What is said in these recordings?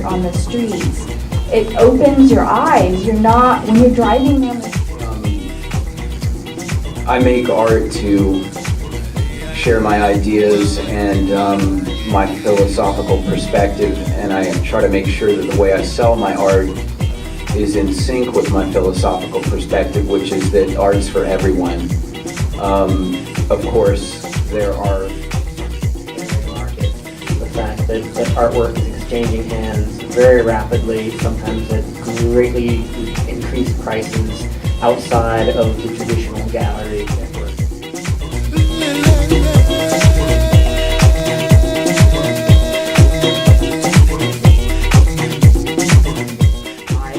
On the streets, it opens your eyes. You're not, when you're driving down the I make art to share my ideas and my philosophical perspective, and I try to make sure that the way I sell my art is in sync with my philosophical perspective, which is that art's for everyone. Of course, there are the fact that artwork is exchanging hands very rapidly, sometimes at greatly increased prices outside of the traditional gallery network. I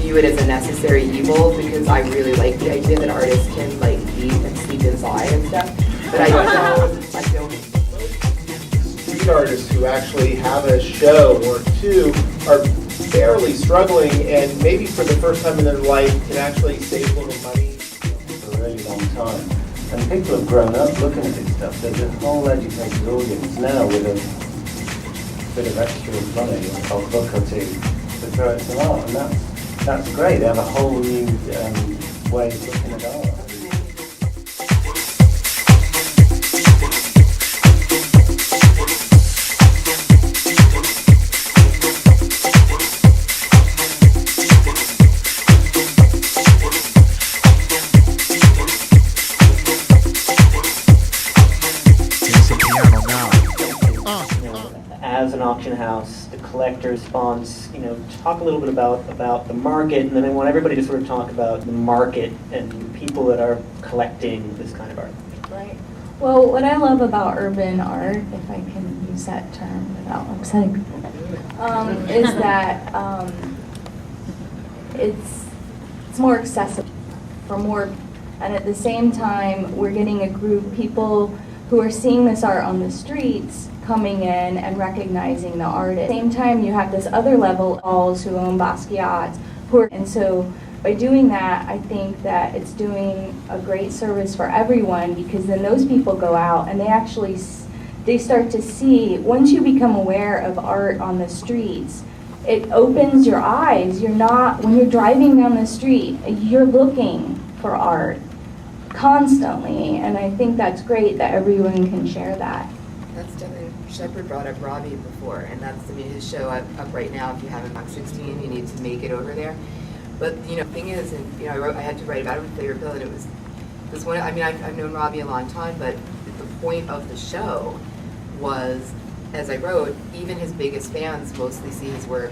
view it as a necessary evil because I really like the idea that artists can like eat and sleep inside and stuff, but I don't. Street artists who actually have a show or two are barely struggling, and maybe for the first time in their life can actually save a little money. For a really long time. And people have grown up looking at this stuff. There's a whole educated audience now with a bit of extra money, or a book or two, to throw at some art. And that's great. They have a whole new way of looking at art. As an auction house, the collector responds, talk a little bit about the market, and then I want everybody to sort of talk about the market and people that are collecting this kind of art. Right. Well, what I love about urban art, if I can use that term without upsetting people, is that it's more accessible for more, and at the same time, we're getting a group of people who are seeing this art on the streets, coming in and recognizing the artist. At the same time, you have this other level, alls who own Basquiat's, and so by doing that, I think that it's doing a great service for everyone, because then those people go out and they start to see, once you become aware of art on the streets, it opens your eyes. You're not, when you're driving down the street, you're looking for art constantly, and I think that's great that everyone can share that. That's definitely, Shepard brought up Robbie before, and that's, his show up right now. If you haven't Box 16, you need to make it over there. But, the thing is, and, I had to write about it with Favorite Bill, and it was one, I've known Robbie a long time, but the point of the show was, as I wrote, even his biggest fans mostly see his work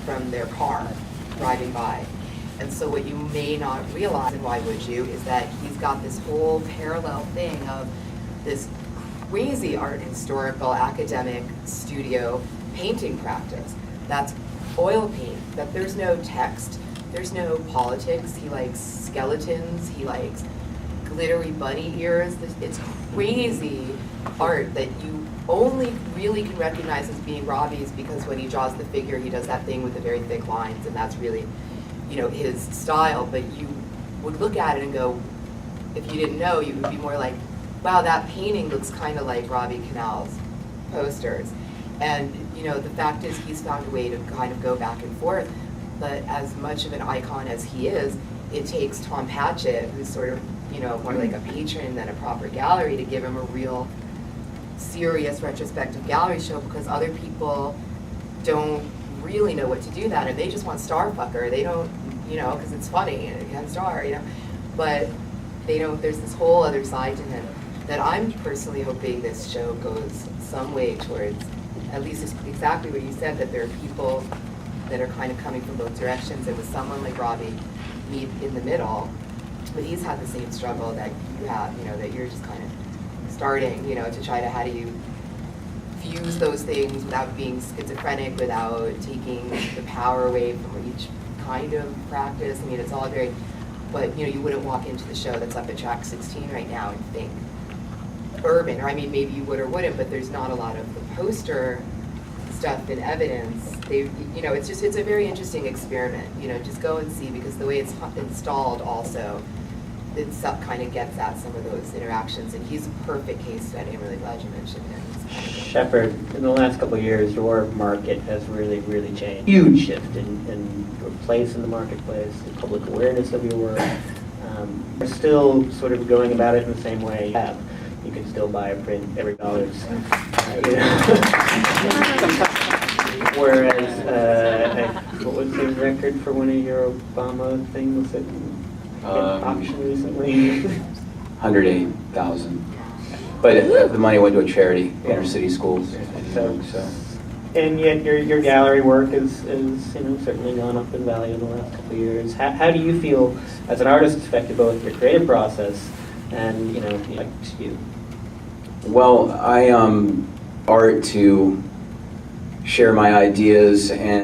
from their car, driving by. And so what you may not realize, and why would you, is that he's got this whole parallel thing of this crazy art historical academic studio painting practice. That's oil paint, that there's no text, there's no politics. He likes skeletons, he likes glittery bunny ears. It's crazy art that you only really can recognize as being Robbie's, because when he draws the figure, he does that thing with the very thick lines, and that's really, his style. But you would look at it and go, if you didn't know, you would be more like, wow, that painting looks kind of like Robbie Cannell's posters. And, the fact is he's found a way to kind of go back and forth, but as much of an icon as he is, it takes Tom Patchett, who's sort of, more like a patron than a proper gallery, to give him a real serious retrospective gallery show, because other people don't really know what to do that, and they just want Starfucker. They don't, because it's funny, and it can star, but they don't, there's this whole other side to him that I'm personally hoping this show goes some way towards, at least it's exactly what you said, that there are people that are kind of coming from both directions, and with someone like Robbie, meet in the middle. But he's had the same struggle that you have, that you're just kind of starting, you know, to try to, how do you fuse those things without being schizophrenic, without taking the power away from each kind of practice. I mean, it's all very, but you know, you wouldn't walk into the show that's up at track 16 right now and think urban, or I mean, maybe you would or wouldn't, but there's not a lot of the poster stuff and evidence. They, you know, it's a very interesting experiment. You know, just go and see, because the way it's installed also, it kind of gets at some of those interactions, and he's a perfect case study. I'm really glad you mentioned him. Shepard, in the last couple of years, your market has really, really changed. Huge shift in your place in the marketplace, the public awareness of your work. We're still sort of going about it in the same way you have. You can still buy a print every $1. Whereas, what was the record for one of your Obama things that auction recently? 108,000. But the money went to a charity, inner city schools. So. And yet your gallery work is you know, certainly gone up in value in the last couple of years. How do you feel as an artist it's affected both your creative process and, you know, like you? Well, I art to share my ideas and